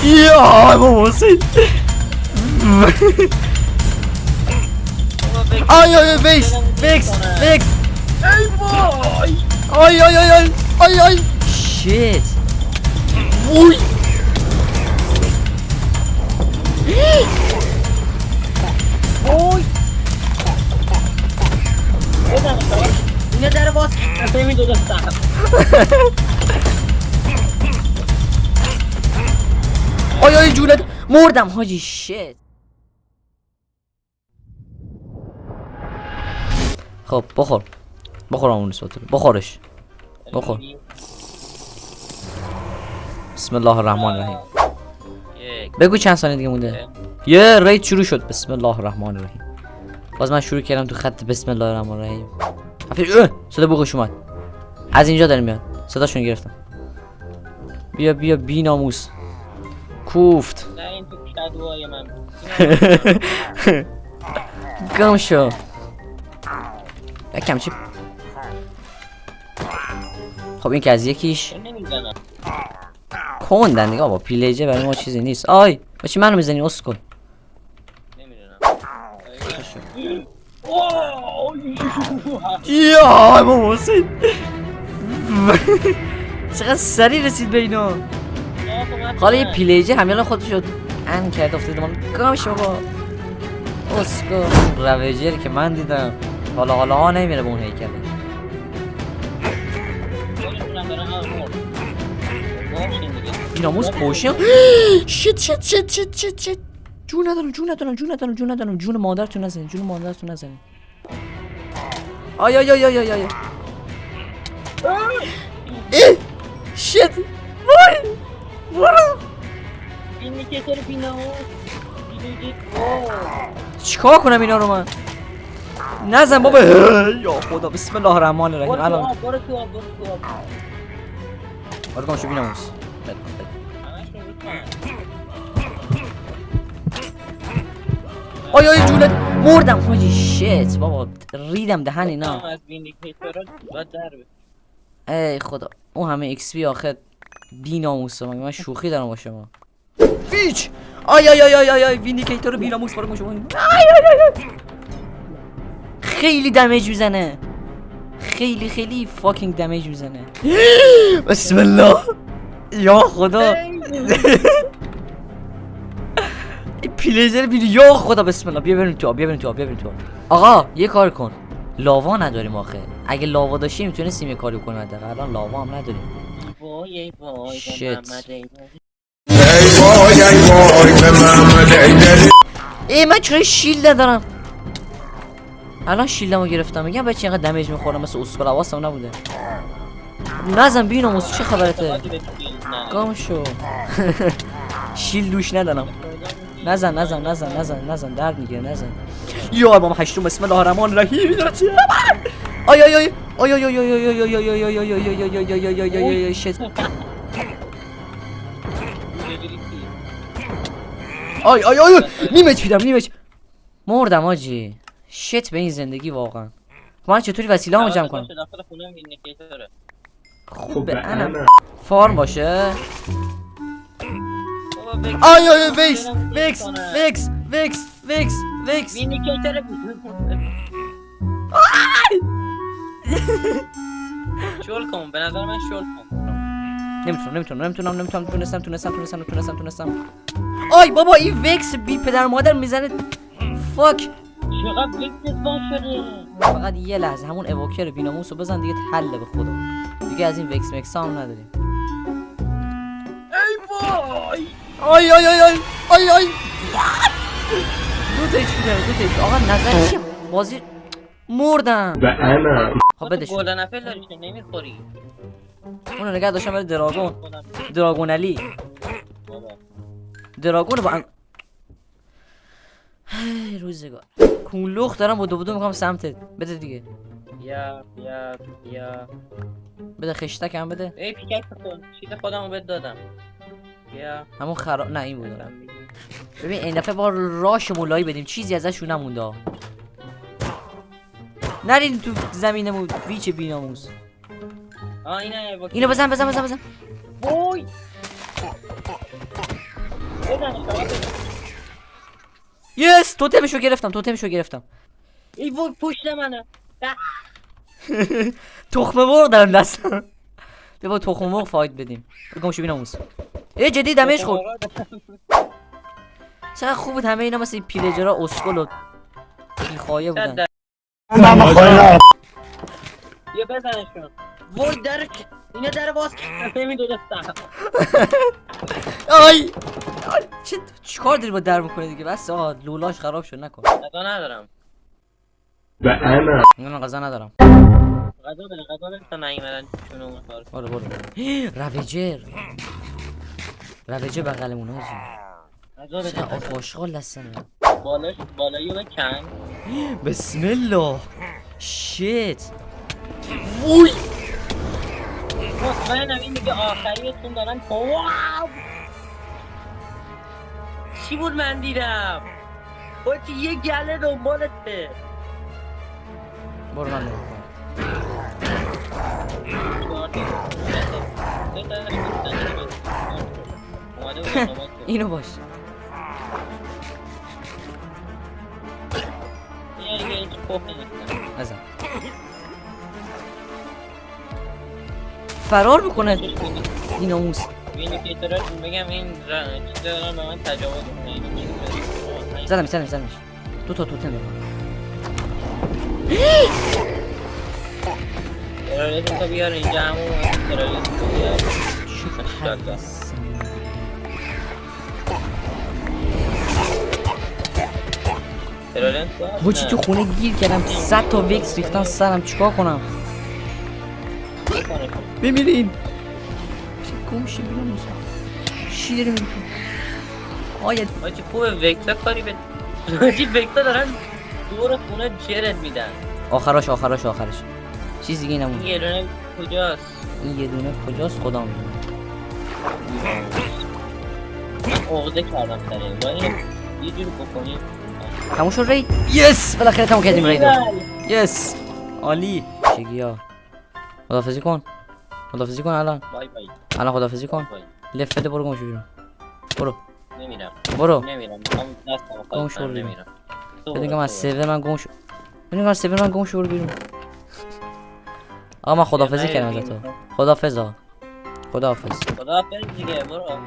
یا بابا حسین آی آی ویکس ویکس ویکس ای وای آی آی آی آی آی آی شیت وای وای اینا در باز اصلا می دادستم آی آی جونت مردم حاجی شیت خب بخور بخور اون نسبت بخورش بخور بسم الله الرحمن الرحیم بگو چند ثانیه دیگه مونده یه رید شروع شد بسم الله الرحمن الرحیم باز من شروع کردم تو خط بسم الله الرحمن الرحیم صدا بوقش اومد از اینجا داره میاد صداشون گرفتم بیا بیا بی ناموس کوفت نه این تو کدوهای من گم شو یکم چی خب این که از یکیش نمیزنم کندن دیگه با پیلیجه برای ما چیزی نیست آی با چی منو میزنی اسکل نمیدونم یا بابا حسین چقدر سریع رسید به اینا حالا یه پیلیجه همیلا خودشو ان کرد افتاده من گم شو با اسکل رویجری که من دیدم حالا ها نمیره به اون هیکله بیناموس پوشن شت شت شت شت شت شت جون ندارم جون مادرتون نزنین آی آی آی آی آی آی شت وای برو ایندیکیتور بیناموس چیکار کنم اینا رو من نزن بابا یا خدا بسم الله الرحمن الرحیم الان برو تو آب آره شو بیناموس آی آی جونت مردم حاجی شت بابا ریدم دهن اینا از ایندیکیتورها باید در ای خدا اون همه ایکس پی آخه بی ناموسه من شوخی دارم با شما هیچ آی آی آی آی آی آی ویندیکیتور بی ناموس برای شما خیلی دمیج میزنه خیلی فاکینگ دمیج میزنه بسم الله یا خدا این پلیزر بیرو یا خدا بسم الله بیا بریم تو آقا یه کار کن لاوا نداریم آخه اگه لاوا داشتیم میتونستیم یه کاری کنیم حداقل الان لاوا هم نداریم وای وای شت محمد ای من چرا شیلد ندارم الان شیلدمو گرفتم میگم بچه اینقدر دمیج میخورم مثل اسکل حواسم نبوده نزن بیناموس چه خبرته گم شو شیلد دوش ندارم نزن درد میگیره نزن یا امام هشتم بسم الله الرحمن الرحیم آی آی آی آی آی آی آی آی شت آی آی آی نیمچ میدم مردم آجی شت به این زندگی واقعا من چطوری وسیله همو جمع کنم خوبه انا فارم باشه آی آی ویکس ایندیکیتور شل کن به نظر من شل کن نمیتونم تونستم آی بابا این ویکس بی پدر مادر میزنه فاک چقدر ویکس وان شده فقط یه لحظه همون اووکر بیناموسو بزن دیگه حله به خدا دیگه از این ویکس مکس هم نداریم ای وای آی دو تیچ آقا نظر چیه بازی مردم خب بدش گلدن اپل داری که نمیخوری اونو نگه داشتم برای دراگون علی دراگون با هی روزگار کونلوخ دارم با دو میخوام سمتت بده دیگه بیا بده خشتکم بده ای پیکک کن چیز خودمو بهت دادم بیا همون خراب نه این بود ببین این دفعه با راش مولایی بدیم چیزی ازشون نمونده نرین تو زمینمون ویچ بیناموس اینو بزن وای یس توتمشو گرفتم ای وای پشت منه. تخمه مرغ دارم دستم. بیا با تخمه مرغ فایت بدیم. گمشو بیناموس. ای جدی دمش خورد. چقدر خوب بود همه اینا مثل این پیلجرا اسکل و بیخایه بودن. یه بزنشون. وای در اینا در باز نمیدونستم. آی چیکار داری با در میکنه دیگه بس لولاش خراب شد نکن. غذا ندارم. نه غذا ندارم. غذا بده تا نیومدن چونو مخار. برو رویجر بغلمون هاجی. غذا بده. آف آشغال دستم. بالایی رو بکن. بسم الله. شیت. وای. مطمئنم این دیگه آخریتون دارن. واو. چی بود من دیدم؟ باید یه گله دنبالته. برو من برو. اینو باش. نزن. فرار میکنه این ناموس. بگم این چیز دارن به من تجاوز میکنه. زدمش. دو تا توتم دارم. ترالیتون تو بیار اینجا همون ترالیتون تو بیار. بوچی تو خونه گیر کردم 100 تا وکس ریختن سرم چیکار کنم؟ بمیرین. گمشی بیناموس. چی داری میگی تو؟ آید آجی خوبه وکتا کاری به آجی وکتا دارن دور خونه جرد میدن. آخرش چیز دیگه نمون. این یه دونه کجاست؟ این یه دونه کجاست خدا میدونه. من عقده کردم سر این با اینو یه جور بکنیم. تموم شد رید. یس بالاخره تموم کردیم رید. یس عالی. چگیا خدافظی کن الان. بای بای. الان خدافظی کن. لفت برو گم شو بیرون. برو. نمیرم. برو. میخوام دستم گم شو خواستم بیرون. نمیرم. بدونگم از سیور من گم شو. بدونگم از سیور من گم شو برو بیرون. آقا من خدافظی کردم ازت. خدافظ آقا. خداحافظ. خداحافظ دیگه برو.